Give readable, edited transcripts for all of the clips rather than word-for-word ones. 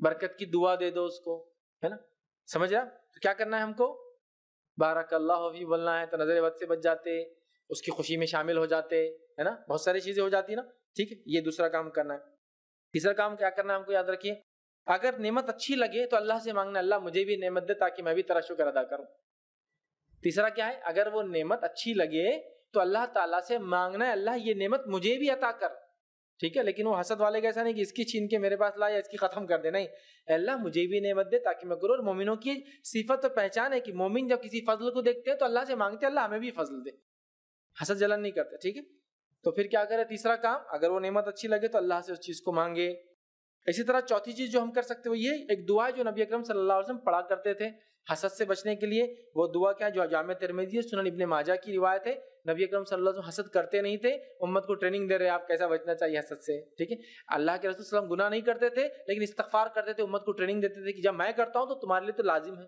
برکت کی دعا دے دو اس کو، ہے نا، سمجھ رہا؟ تو کیا کرنا ہے ہم کو؟ بارک اللہ فی بولنا ہے، تو نظر بد سے بچ جاتے، اس کی خوشی میں شامل ہو جاتے، ہے نا، بہت ساری چیزیں ہو جاتی نا، ٹھیک ہے، یہ دوسرا کام کرنا ہے۔ تیسرا کام کیا کرنا ہے ہم کو یاد رکھیے، اگر نعمت اچھی لگے تو اللہ سے مانگنا، اللہ مجھے بھی نعمت دے تاکہ میں بھی تیرا شکر ادا کروں۔ تیسرا کیا ہے، اگر وہ نعمت اچھی لگے تو اللہ تعالیٰ سے مانگنا ہے، اللہ یہ نعمت مجھے بھی عطا کر، ٹھیک ہے، لیکن وہ حسد والے کا ایسا نہیں کہ اس کی چھین کے میرے پاس لا یا اس کی ختم کر دے، نہیں، اللہ مجھے بھی نعمت دے تاکہ میں کروں۔ اور مومنوں کی صفت و پہچان ہے کہ مومن جب کسی فضل کو دیکھتے ہیں تو اللہ سے مانگتے ہیں اللہ ہمیں بھی فضل دے، حسد جلن نہیں کرتے، ٹھیک ہے۔ تو پھر کیا کرے، تیسرا کام، اگر وہ نعمت اچھی لگے تو اللہ سے اس چیز کو مانگے۔ اسی طرح چوتھی چیز جو ہم کر سکتے وہ یہ ایک دعا ہے جو نبی اکرم صلی اللہ علیہ وسلم پڑھا کرتے تھے حسد سے بچنے کے لیے۔ وہ دعا کیا ہے جو جامع ترمذی ہے، سنن ابن ماجہ کی روایت ہے، نبی اکرم صلی اللہ علیہ وسلم حسد کرتے نہیں تھے، امت کو ٹریننگ دے رہے آپ کیسا بچنا چاہیے حسد سے، ٹھیک ہے۔ اللہ کے رسول صلی اللہ علیہ وسلم گناہ نہیں کرتے تھے لیکن استغفار کرتے تھے، امت کو ٹریننگ دیتے تھے کہ جب میں کرتا ہوں تو تمہارے لیے تو لازم ہے،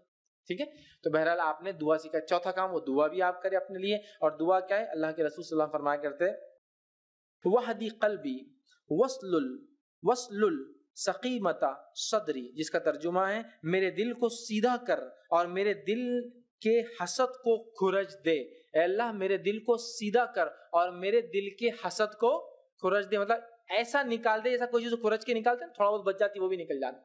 ٹھیک ہے۔ تو بہرحال آپ نے دعا سیکھا، چوتھا کام وہ دعا بھی آپ کریں اپنے لیے۔ اور دعا کیا ہے، اللہ کے رسول صلی اللہ علیہ وسلم فرمایا کرتے وحدی قلبی وصل سقیمتا صدری، جس کا ترجمہ ہے میرے دل کو سیدھا کر اور میرے دل کے حسد کو کھرج دے۔ اے اللہ میرے دل کو سیدھا کر اور میرے دل کے حسد کو کھرج دے، مطلب ایسا نکال دے جیسا کوئی چیز کھرج کے نکالتے ہیں تھوڑا بہت بچ جاتی وہ بھی نکل جاتی،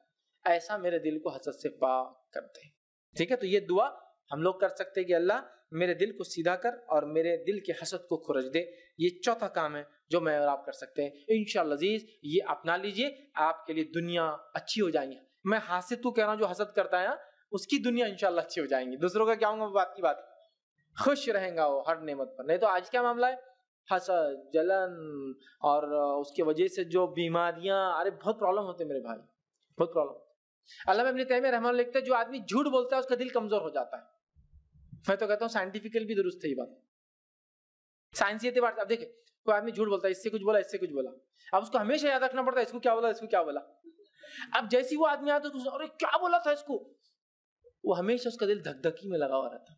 ایسا میرے دل کو حسد سے پاک کر دے، ٹھیک ہے۔ تو یہ دعا ہم لوگ کر سکتے ہیں کہ اللہ میرے دل کو سیدھا کر اور میرے دل کے حسد کو کھرج دے۔ یہ چوتھا کام ہے جو میں اور آپ کر سکتے ہیں انشاءاللہ عزیز، یہ اپنا لیجئے، آپ کے لیے دنیا اچھی ہو جائیں گی۔ میں حاسد کو کہہ رہا ہوں جو حسد کرتا ہے نا، اس کی دنیا انشاءاللہ اچھی ہو جائیں گی، دوسروں کا کیا ہوں گا بات کی بات، خوش رہیں گا وہ ہر نعمت پر۔ نہیں تو آج کیا معاملہ ہے، حسد جلن اور اس کی وجہ سے جو بیماریاں، ارے بہت پرابلم ہوتے ہیں میرے بھائی، بہت پرابلم۔ علامہ ابن تیمیہ رحمہ اللہ لکھتے ہیں جو آدمی جھوٹ بولتا ہے اس کا دل کمزور ہو جاتا ہے۔ میں تو کہتا ہوں سائنٹیفیکل بھی درست ہے یہ بات، سائنسی اعتبار سے۔ اب دیکھیں کوئی آدمی جھوٹ بولتا ہے، اس سے کچھ بولا، اس سے کچھ بولا، اب اس کو ہمیشہ یاد رکھنا پڑتا ہے اس کو کیا بولا، اس کو کیا بولا۔ اب جیسی وہ آدمی آتا ہے ارے کیا بولا تھا اس کو، وہ ہمیشہ اس کا دل دھک دھکی میں لگا ہوا رہتا۔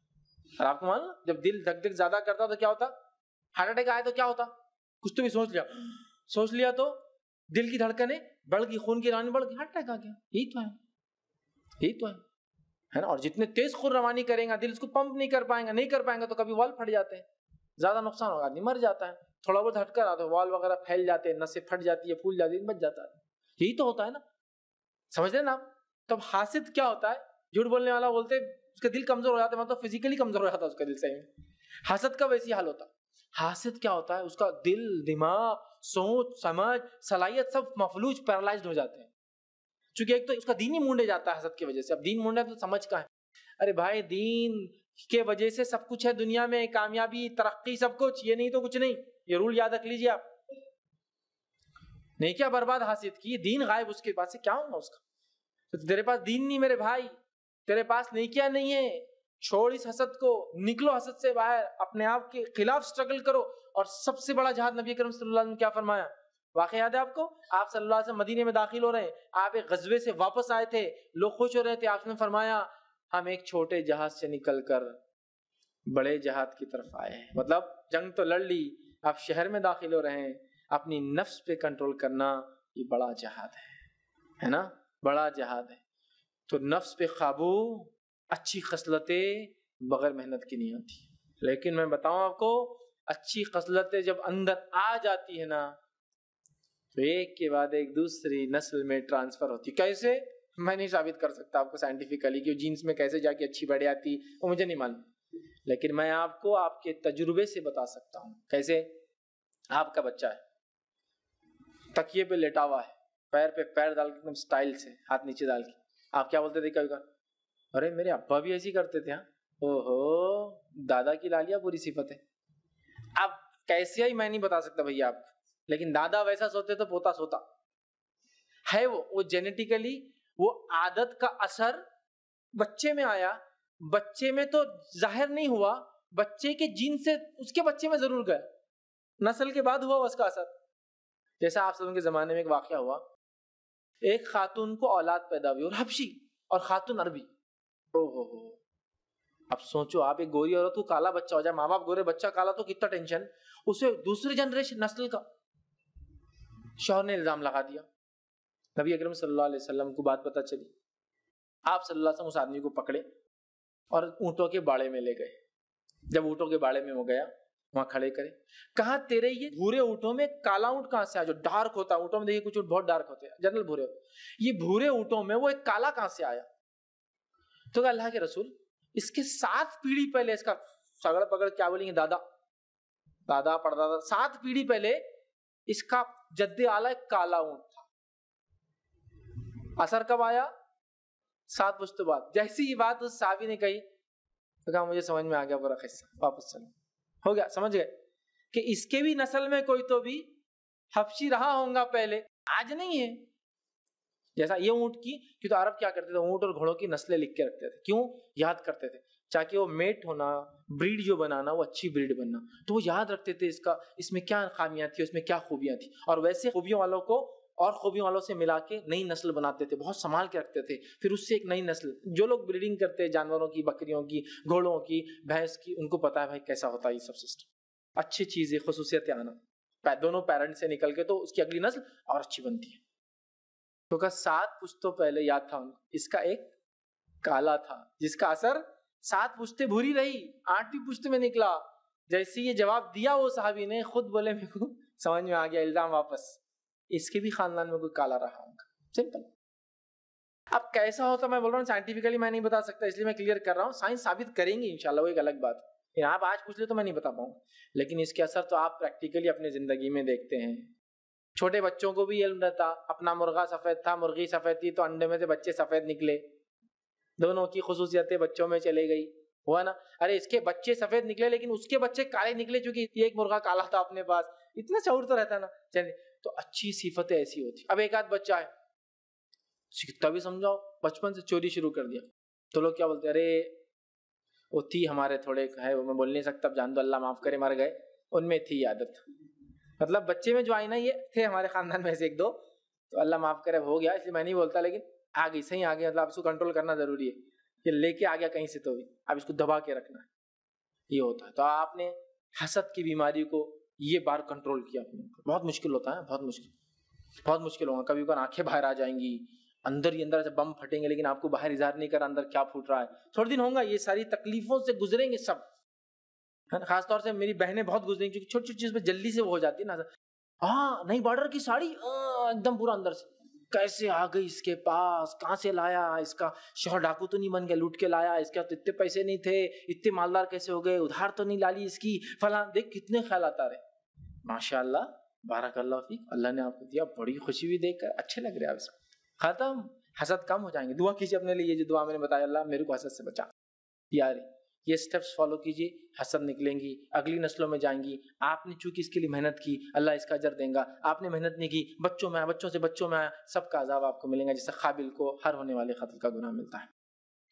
اور آپ کو معلوم جب دل دھک دھک زیادہ کرتا تو کیا ہوتا، ہارٹ اٹیک آیا تو کیا ہوتا، کچھ تو بھی سوچ لیا تو دل کی دھڑکنیں بڑھ گئی، خون کی رانی بڑھ گئی، ہارٹ اٹیک آ گیا۔ یہی تو ہے نا۔ اور جتنے تیز خون روانی کریں گا دل اس کو پمپ نہیں کر پائیں گا تو کبھی وال پھٹ جاتے ہیں، زیادہ نقصان ہوگا، آدمی مر جاتا ہے، تھوڑا بہت ہٹ کر آتا ہے وال وغیرہ پھیل جاتے ہیں، نسیں پھٹ جاتی ہے، پھول جاتی ہے، بچ جاتا ہے۔ یہی تو ہوتا ہے نا، سمجھ رہے نا آپ۔ تب حاسد کیا ہوتا ہے، جھوٹ بولنے والا بولتے اس کا دل کمزور ہو جاتا ہے، مطلب فزیکلی کمزور ہو جاتا ہے اس کا دل، صحیح میں حاسد کا ویسی حال ہوتا ہے۔ حاسد کیا ہوتا ہے، اس کا دل، دماغ، سوچ سمجھ صلاحیت سب مفلوج، پیرالائزڈ ہو جاتے ہیں، چونکہ ایک تو اس کا دین ہی مونڈے جاتا ہے حسد کی وجہ سے۔ اب دین مونڈا تو سمجھ کا ہے، ارے بھائی دین کے وجہ سے سب کچھ ہے دنیا میں، کامیابی ترقی سب کچھ، یہ نہیں تو کچھ نہیں، یہ رول یاد رکھ لیجیے آپ۔ نہیں کیا برباد حاسد کی، دین غائب اس کے پاس سے، کیا ہوگا اس کا؟ تو تیرے پاس دین نہیں میرے بھائی، تیرے پاس نہیں کیا نہیں ہے، چھوڑ اس حسد کو، نکلو حسد سے باہر، اپنے آپ کے خلاف سٹرگل کرو۔ اور سب سے بڑا جہاد نبی کریم صلی اللہ علیہ وسلم کیا فرمایا، واقعہ یاد ہے آپ کو، آپ صلی اللہ علیہ وسلم مدینے میں داخل ہو رہے ہیں، آپ ایک غزوے سے واپس آئے تھے، لوگ خوش ہو رہے تھے، آپ نے فرمایا ہم ایک چھوٹے جہاز سے نکل کر بڑے جہاد کی طرف آئے ہیں، مطلب جنگ تو لڑ لی، آپ شہر میں داخل ہو رہے ہیں، اپنی نفس پہ کنٹرول کرنا یہ بڑا جہاد ہے نا، بڑا جہاد ہے۔ تو نفس پہ قابو، اچھی خصلتیں بغیر محنت کی نہیں ہوتی، لیکن میں بتاؤں آپ کو اچھی خصلتیں جب اندر آ جاتی ہے نا تو ایک کے بعد ایک دوسری نسل میں ٹرانسفر ہوتی۔ کیسے میں نہیں ثابت کر سکتا آپ کو سائنٹیفکلی کہ جینس میں کیسے جا کے اچھی بڑھ جاتی، وہ مجھے نہیں معلوم، لیکن میں آپ کو آپ کے تجربے سے بتا سکتا ہوں۔ کیسے؟ آپ کا بچہ ہے، تکیے پہ لیٹا ہوا ہے، پیر پہ پیر ڈال کے ایک دم سٹائل سے، ہاتھ نیچے ڈال کے، آپ کیا بولتے تھے کبھی کبھی، ارے میرے ابا بھی ایسی کرتے تھے، ہاں اوہو دادا کی لالیاں پوری صفت ہے۔ اب کیسے ہی میں نہیں بتا سکتا بھیا آپ کو، لیکن دادا ویسا سوتے تو پوتا سوتا ہے، وہ جینیٹیکلی وہ عادت کا اثر بچے میں آیا، بچے میں تو ظاہر نہیں ہوا، بچے کے جین سے اس کے بچے میں ضرور گیا، نسل کے بعد ہوا اس کا اثر۔ جیسا آپ سب کے زمانے میں ایک واقعہ ہوا، ایک خاتون کو اولاد پیدا ہوئی، اور حبشی اور خاتون عربی، اب سوچو آپ ایک گوری عورت کو کالا بچہ ہو جائے، ماں باپ گورے بچہ کالا تو کتنا ٹینشن، اسے دوسری جنریشن نسل کا شوہر نے الزام لگا دیا، نبی اکرم صلی اللہ علیہ وسلم کو بات پتہ چلی، آپ صلی اللہ علیہ وسلم اس آدمی کو پکڑے اور اونٹوں کے باڑے میں لے گئے۔ جب اونٹوں کے باڑے میں وہ گیا، وہاں کھڑے کرے، کہا تیرے یہ بھورے اونٹوں میں کالا اونٹ کہاں سے آیا؟ جو ڈارک ہوتا ہے اونٹوں میں، دیکھیے کچھ اونٹ بہت ڈارک ہوتے ہیں، جنرل بھورے ہوتے ہیں، یہ بھورے اونٹوں میں وہ ایک کالا کہاں سے آیا؟ تو کہا اللہ کے رسول اس کے 7 پیڑھی پہلے اس کا سگڑ پکڑ کیا بولیں گے، دادا پردادا 7 پیڑھی پہلے اس کا جد اعلیٰ ایک کالا اونٹ تھا۔ اثر کب آیا؟ 7 پشتوں بعد۔ جیسی یہ بات اس صحابی نے کہی تو کہا مجھے سمجھ میں آ گیا پورا قصہ، واپس چلو، ہو گیا، سمجھ گئے کہ اس کے بھی نسل میں کوئی تو بھی حبشی رہا ہوں گا پہلے، آج نہیں ہے۔ جیسا یہ اونٹ کی کہ تو عرب کیا کرتے تھے، اونٹ اور گھوڑوں کی نسلیں لکھ کے رکھتے تھے، کیوں؟ یاد کرتے تھے تاکہ وہ میٹ ہونا، بریڈ جو بنانا، وہ اچھی بریڈ بننا، تو وہ یاد رکھتے تھے اس میں کیا خامیاں تھی، اس میں کیا خوبیاں تھی، اور ویسے خوبیوں والوں کو اور خوبیوں والوں سے ملا کے نئی نسل بناتے تھے، بہت سنبھال کے رکھتے تھے، پھر اس سے ایک نئی نسل، جو لوگ بریڈنگ کرتے ہیں جانوروں کی، بکریوں کی، گھوڑوں کی، بھینس کی، ان کو پتا ہے بھائی کیسا ہوتا ہے یہ سب سسٹم، اچھی چیزیں خصوصیتیں آنا دونوں پیرنٹ سے نکل کے تو اس کی اگلی نسل اور اچھی بنتی ہے۔ تو کہ 7 پشتوں پہلے یاد تھا ان کو، اس کا ایک کالا تھا جس کا اثر 7 پشتے بھوری رہی، 8ویں پشت میں نکلا۔ جیسے یہ جواب دیا وہ صحابی نے، خود بولے میرے کو سمجھ میں آ گیا، الزام واپس، اس کے بھی خاندان میں کوئی کالا رہا ہوں گا، سمپل۔ اب کیسا ہوتا میں بول رہا ہوں سائنٹیفکلی میں نہیں بتا سکتا، اس لیے میں کلیئر کر رہا ہوں، سائنس ثابت کریں گے انشاءاللہ، وہ ایک الگ بات ہے، آپ آج پوچھ لے تو میں نہیں بتا پاؤں گا، لیکن اس کے اثر تو آپ پریکٹیکلی اپنے زندگی میں دیکھتے ہیں۔ چھوٹے بچوں کو بھی علم رہتا، اپنا مرغا سفید تھا، مرغی سفید تھی، تو انڈے میں سے بچے سفید نکلے، دونوں کی خصوصیتیں بچوں میں چلے گئی، ہوا نا؟ ارے اس کے بچے سفید نکلے لیکن اس کے بچے کالے نکلے، چونکہ یہ ایک مرغا کالا تھا اپنے پاس، اتنا شعور تو رہتا نا، چلیے، تو اچھی صفتیں ایسی ہوتی۔ اب ایک آدھ بچہ ہے، تبھی سمجھاؤ، بچپن سے چوری شروع کر دیا، تو لوگ کیا بولتے ہیں، ارے وہ تھی ہمارے تھوڑے ہے، وہ میں بول نہیں سکتا، اب جان دو اللہ معاف کرے، مر گئے، ان میں تھی عادت، مطلب بچے میں جو آئی نا، یہ تھے ہمارے خاندان میں سے 1-2، تو اللہ معاف کرے ہو گیا، اس لیے میں نہیں بولتا، لیکن آ گئی، صحیح آ گیا، مطلب اس کو کنٹرول کرنا ضروری ہے، یہ لے کے آ گیا کہیں سے تو بھی، اب اس کو دبا کے رکھنا ہے، یہ ہوتا ہے۔ تو آپ نے حسد کی بیماری کو یہ بار کنٹرول کیا اپنے اوپر، بہت مشکل ہوتا ہے، بہت مشکل ہوگا، کبھی کبھار آنکھیں باہر آ جائیں گی، اندر ہی اندر سے بم پھٹیں گے، لیکن آپ کو باہر اظہار نہیں کرا اندر کیا پھوٹ رہا ہے، تھوڑے دن ہوں گا، یہ ساری تکلیفوں سے گزریں گے سب، خاص طور سے میری بہنیں بہت گزریں گی، کیونکہ چھوٹی چھوٹی چیز پہ جلدی سے وہ ہو جاتی ہے نا، ہاں نئی بارڈر کی ساڑی، ایک دم پورا اندر سے کیسے آ گئی اس کے پاس، کہاں سے لایا، اس کا شوہر ڈاکو تو نہیں بن گیا لوٹ کے لایا، اس کے تو اتنے پیسے نہیں تھے، اتنے مالدار کیسے ہو گئے، ادھار تو نہیں لالی اس کی، فلاں، دیکھ کتنے خیالات آ رہے، ماشاءاللہ بارک اللہ فیک، اللہ نے آپ کو دیا، بڑی خوشی بھی دیکھ کر اچھے لگ رہے ہیں آپ سے، ختم، حسد کم ہو جائیں گے۔ دعا کیجیے اپنے لیے، یہ جو دعا میں نے بتایا، اللہ میرے کو حسد سے بچا، یار یہ سٹیپس فالو کیجیے، حسد نکلیں گی، اگلی نسلوں میں جائیں گی، آپ نے چونکہ اس کے لیے محنت کی، اللہ اس کا اجر دیں گا، آپ نے محنت نہیں کی، بچوں میں آیا، بچوں سے بچوں میں آیا، سب کا عذاب آپ کو ملے گا، جیسے قابل کو ہر ہونے والے قتل کا گناہ ملتا ہے،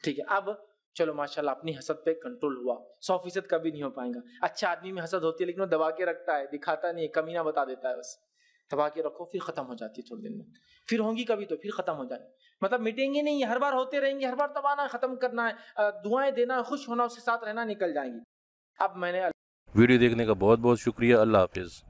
ٹھیک ہے؟ اب چلو ماشاءاللہ اپنی حسد پہ کنٹرول ہوا، 100% کبھی نہیں ہو پائے گا، اچھا آدمی میں حسد ہوتی ہے لیکن وہ دبا کے رکھتا ہے، دکھاتا نہیں ہے، کمینہ بتا دیتا ہے، بس دبا کے رکھو، پھر ختم ہو جاتی ہے تھوڑے دن میں، پھر ہوں گی کبھی تو پھر ختم ہو جائے، مطلب مٹیں گے نہیں، ہر بار ہوتے رہیں گے، ہر بار دبانا ہے، ختم کرنا ہے، دعائیں دینا ہے، خوش ہونا، اس کے ساتھ رہنا، نکل جائیں گی۔ اب میں نے ویڈیو دیکھنے کا بہت بہت شکریہ، اللہ حافظ۔